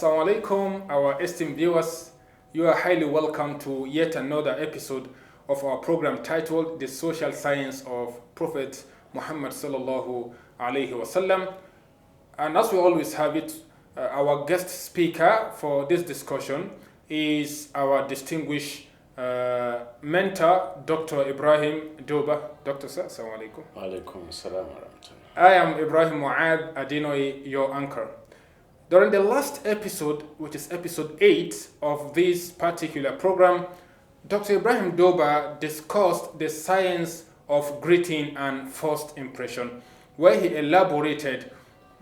Assalamu alaikum, our esteemed viewers. You are highly welcome to yet another episode of our program titled The Social Science of Prophet Muhammad sallallahu alaihi wasallam. And as we always have it, our guest speaker for this discussion is our distinguished mentor, Dr. Ibrahim Doba. Dr. Sir, Assalamu alaikum. Alaikum assalam wa rahmatullah. I am Ibrahim Muad Adinoy, your anchor. During the last episode, which is episode 8 of this particular program, Dr. Ibrahim Doba discussed the science of greeting and first impression, where he elaborated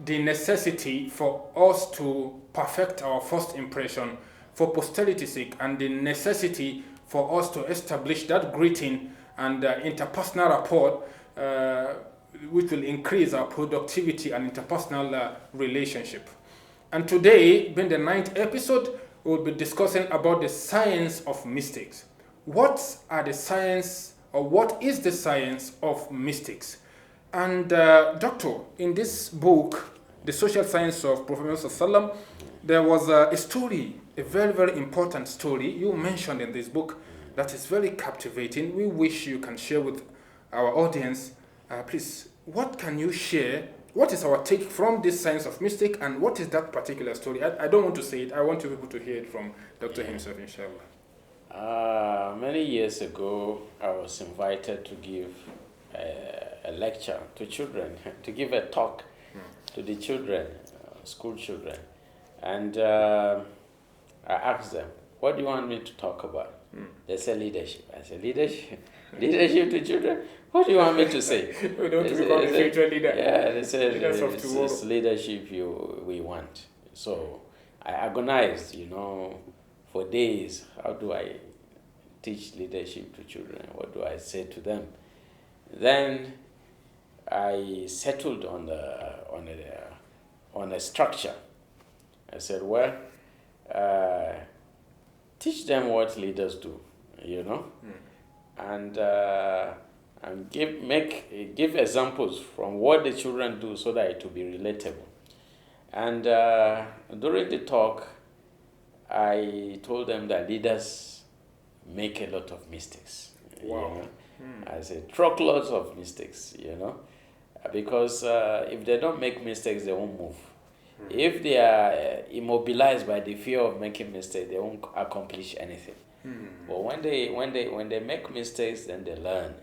the necessity for us to perfect our first impression for posterity's sake, and the necessity for us to establish that greeting and interpersonal rapport which will increase our productivity and interpersonal relationship. And today, being the 9th episode, we'll be discussing about the science of mistakes. What are the science, or what is the science of mistakes? And Doctor, in this book, The Social Science of Prophet Muhammad Sallallahu, there was a story, a very, very important story you mentioned in this book that is very captivating. We wish you can share with our audience. Please, what can you share? What is our take from this science of mistake, and what is that particular story? I don't want to say it. I want you people to hear it from Dr. himself, inshallah. Many years ago, I was invited to give a lecture to children, to give a talk to the children, school children. And I asked them, what do you want me to talk about? They said leadership. I said, leadership? Leadership to children? What do you want me to say? We don't become a future leader. Yeah, they said it's leadership we want. So I agonized, for days. How do I teach leadership to children? What do I say to them? Then I settled on a structure. I said, well, teach them what leaders do, and give examples from what the children do so that it will be relatable. And during the talk, I told them that leaders make a lot of mistakes. Wow. I said, truckloads of mistakes, because if they don't make mistakes, they won't move. If they are immobilized by the fear of making mistakes, they won't accomplish anything. But when they make mistakes, then they learn.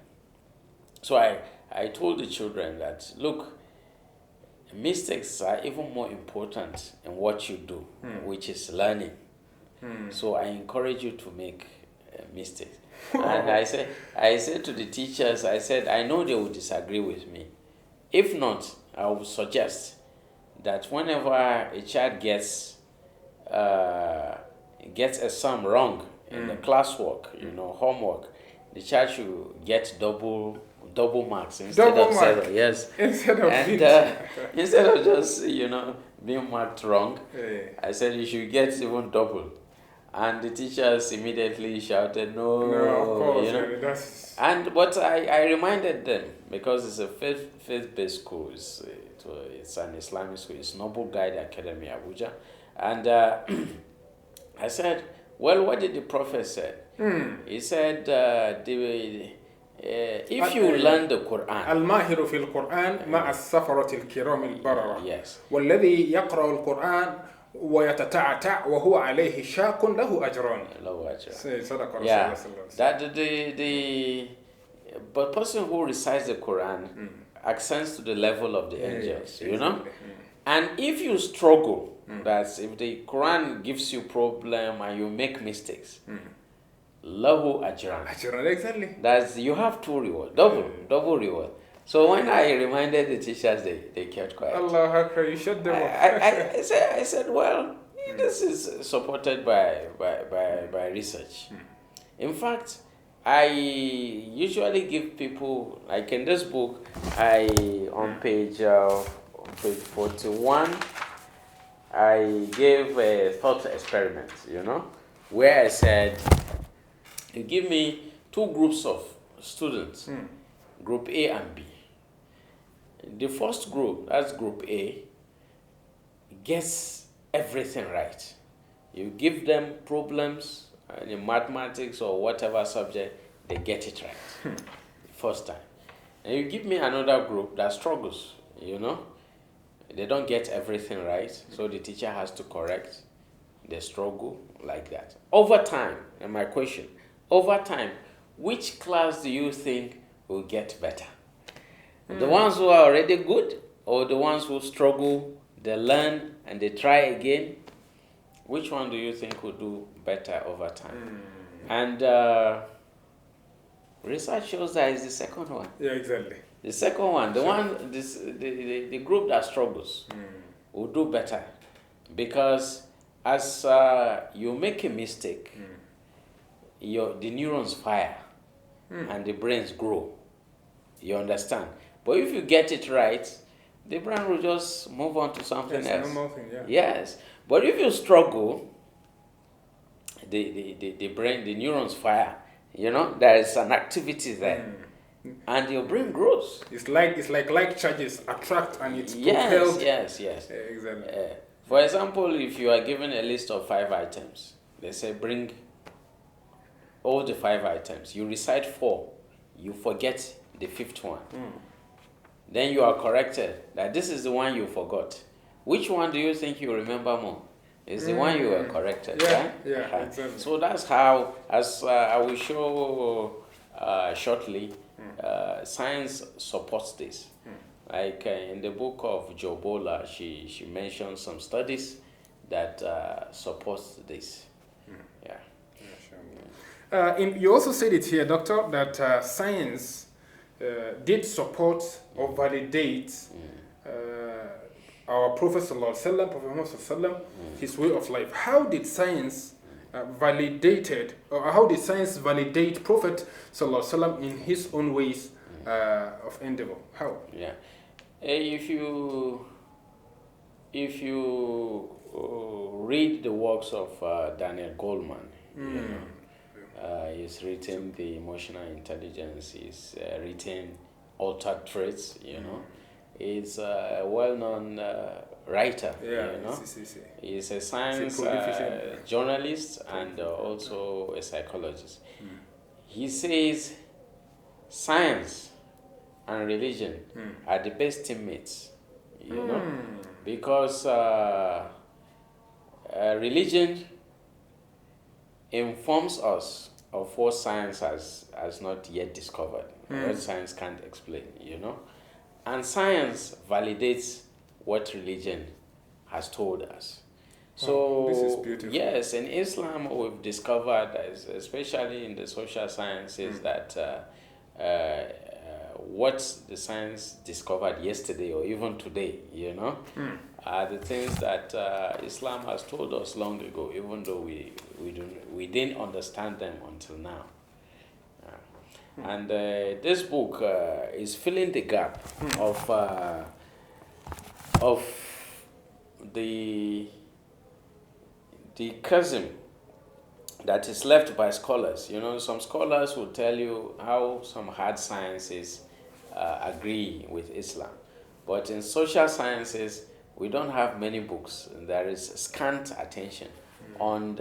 So I told the children that, look, mistakes are even more important in what you do, which is learning. So I encourage you to make mistakes. And I said to the teachers, I know they will disagree with me. If not, I will suggest that whenever a child gets a sum wrong in the classwork, homework, the child should get double marks instead of zero. Yes. Instead of just being marked wrong, I said you should get even double. And the teachers immediately shouted, no, of course. But I reminded them, because it's a faith-based school, it's an Islamic school, it's Noble Guide Academy, Abuja. And I said, well, what did the Prophet say? He said, if you learn the Quran. الماهر في القرآن مع السفرة الكرام البررة. Yes. والذي يقرأ القرآن ويتتعتع وهو عليه شاق له أجران. صدق رسول الله صلى الله عليه وسلم. That but person who recites the Quran ascends to the level of the angels, And if you struggle, that's if the Quran gives you problem and you make mistakes, lahu ajran. Ajran, exactly. That's you have two reward, double reward. So when I reminded the teachers, they kept quiet. Allah Akbar, you shut them up. I said, well, this is supported by research. In fact, I usually give people, like in this book, on page 41, I gave a thought experiment, where I said, you give me two groups of students, group A and B. The first group, that's group A, gets everything right. You give them problems in mathematics or whatever subject, they get it right first time. And you give me another group that struggles, they don't get everything right, so the teacher has to correct. They struggle like that. Over time, and my question, over time, which class do you think will get better? The ones who are already good, or the ones who struggle, they learn and they try again? Which one do you think will do better over time? And research shows that is the second one. Yeah, exactly. The second one, the group that struggles will do better, because as you make a mistake, the neurons fire and the brains grow. You understand? But if you get it right, the brain will just move on to something else. Normal thing, yeah. Yes. But if you struggle, the brain, the neurons fire. There is an activity there. And your brain grows. It's like charges attract and it's propelled. Yes. Exactly. For example, if you are given a list of 5 items, they say bring all the 5 items. You recite 4, you forget the 5th one. Then you are corrected that this is the one you forgot. Which one do you think you remember more? It's the one you were corrected, right? Yeah, exactly. So that's how, as I will show shortly, science supports this. Like in the book of Jobola, she mentions some studies that supports this. Yeah. You also said it here, Doctor, that science did support or validate our Prophet Sallallahu his way of life. How did science validate Prophet Sallallahu in his own ways of endeavor? How? Yeah. If you read the works of Daniel Goleman, he's written The Emotional Intelligence, he's written Altered Traits, He's a well-known writer, He's a science journalist and also a psychologist. He says science and religion are the best teammates, because religion informs us of what science has not yet discovered, what science can't explain, and science validates what religion has told us. So this is beautiful. Yes, in Islam we've discovered, especially in the social sciences, that what the science discovered yesterday or even today, are the things that Islam has told us long ago, even though we didn't understand them until now. And this book is filling the gap of the chasm that is left by scholars. Some scholars will tell you how some hard sciences agree with Islam. But in social sciences, we don't have many books. There is scant attention on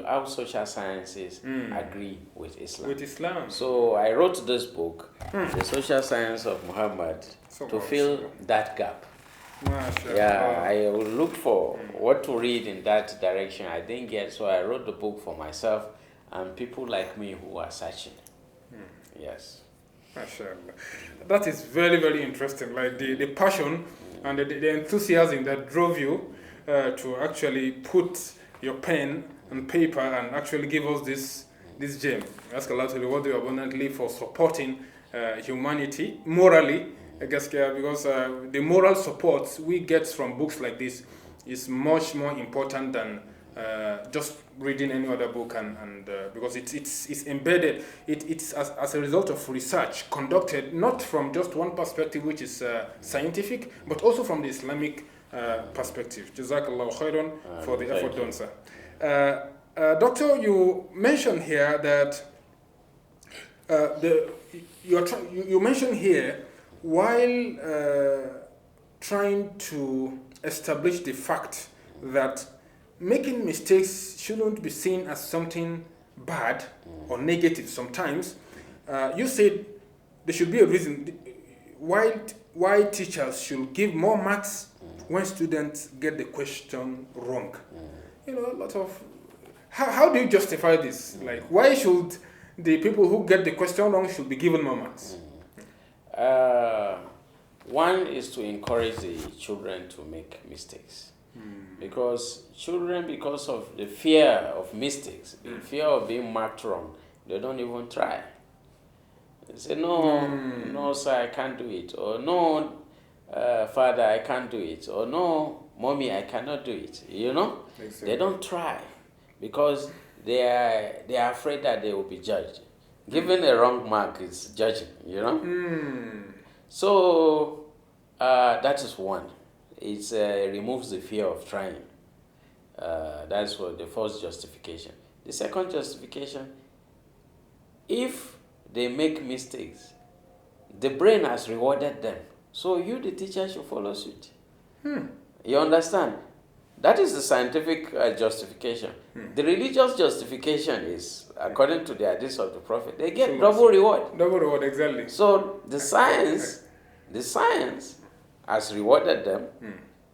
how social sciences agree with Islam. With Islam. So I wrote this book, The Social Science of Muhammad, to fill that gap. Yeah, I looked for what to read in that direction. I didn't get, so I wrote the book for myself and people like me who are searching. Yes. MashaAllah. That is very, very interesting. Like the passion and the enthusiasm that drove you to actually put your pen and paper and actually give us this gem. Ask Allah to reward you abundantly for supporting humanity morally, I guess, because the moral support we get from books like this is much more important than just reading any other book, and because it's embedded, it's as a result of research conducted not from just one perspective, which is scientific, but also from the Islamic perspective. Jazakallah khairan for the effort done, sir. Doctor, you mentioned here that you mentioned here while trying to establish the fact that making mistakes shouldn't be seen as something bad or negative sometimes. You said there should be a reason why teachers should give more marks when students get the question wrong. You know, a lot of how do you justify this? Like, why should the people who get the question wrong should be given more marks? One is to encourage the children to make mistakes. Because children, because of the fear of mistakes, the fear of being marked wrong, they don't even try. They say, no, sir, I can't do it. Or no, father, I can't do it. Or no, mommy, I cannot do it. You know? Exactly. They don't try because they are afraid that they will be judged. Giving a wrong mark is judging, you know? So that is one. It removes the fear of trying. That's what the first justification. The second justification, if they make mistakes, the brain has rewarded them. So you, the teacher, should follow suit. You understand? That is the scientific justification. The religious justification is, according to the hadith of the Prophet, they get double reward. Double reward, exactly. So the science has rewarded them.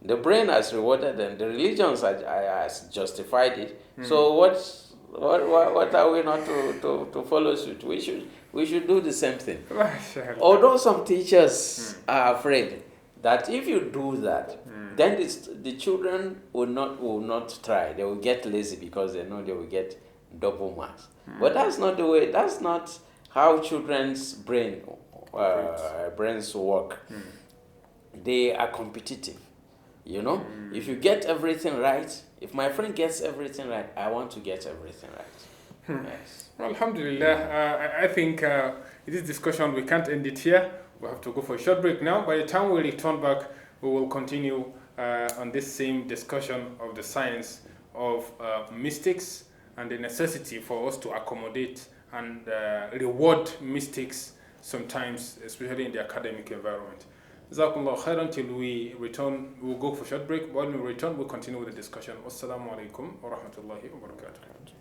The brain has rewarded them. The religions has justified it. So what are we not to follow suit? We should do the same thing. Although some teachers are afraid that if you do that, then the children will not try. They will get lazy because they know they will get double marks. But that's not the way. That's not how children's brains work. They are competitive. You know, if you get everything right, if my friend gets everything right, I want to get everything right. Yes. Well, alhamdulillah, I think in this discussion we can't end it here. We have to go for a short break now. By the time we return back, we will continue on this same discussion of the science of mistakes and the necessity for us to accommodate and reward mistakes sometimes, especially in the academic environment. Jazakumullah khair. Until we return, we'll go for a short break. When we return, we'll continue with the discussion. Wassalamu alaikum wa rahmatullahi wa barakatuh.